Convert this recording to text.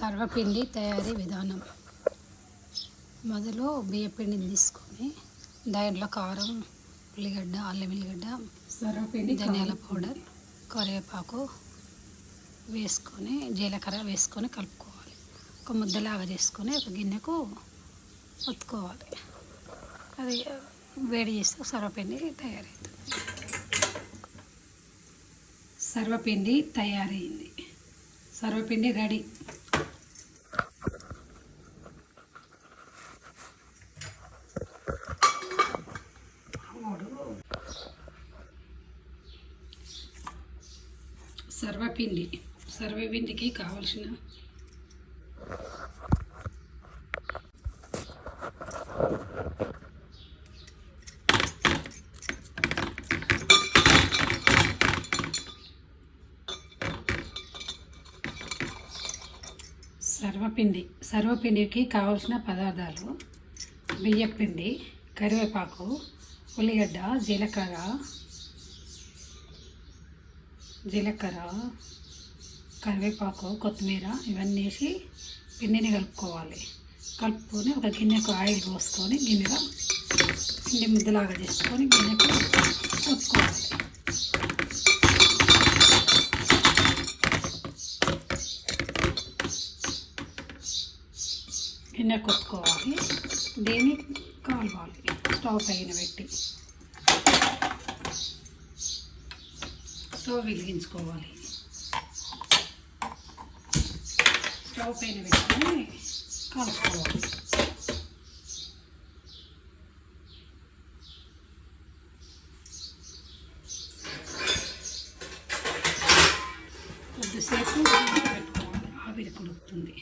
సర్వపిండి తయారీ విధానం. మొదలు బియ్యపిండిని తీసుకొని దాంట్లో కారం, ఉల్లిగడ్డ, అల్లం వెల్లిగడ్డ, సర్వపిండి, ధనియాల పౌడర్, కరివేపాకు వేసుకొని జీలకర్ర వేసుకొని కలుపుకోవాలి. ఒక ముద్దలాగా చేసుకొని ఒక గిన్నెకు ఒత్తుకోవాలి. అది వేడి చేస్తే సర్వపిండి తయారవుతుంది. సర్వపిండి తయారైంది. సర్వపిండి రెడీ. సర్వపిండికి కావలసిన సర్వపిండికి కావలసిన పదార్థాలు: బియ్యపిండి, కరివేపాకు, ఉల్లిగడ్డ, జీలకర్ర, కరివేపాకు, కొత్తిమీర ఇవన్నీ వేసి పిండిని కలుపుకోవాలి. కలుపుకొని ఒక గిన్నెకు ఆయిల్ పోసుకొని గిన్నెలో పిండి ముద్దలాగా చేసుకొని గిన్నెకు ఒత్తుకోవాలి. గిన్నె కొట్టుకోవాలి. దీన్ని కాలవాలి. స్టవ్ పైన పెట్టి స్టవ్ వెలిగించుకోవాలి. స్టవ్ పైన పెట్టుకొని కలుపుకోవాలి. కొద్దిసేపు పెట్టుకోవాలి. ఆవిరి కొడుకుతుంది.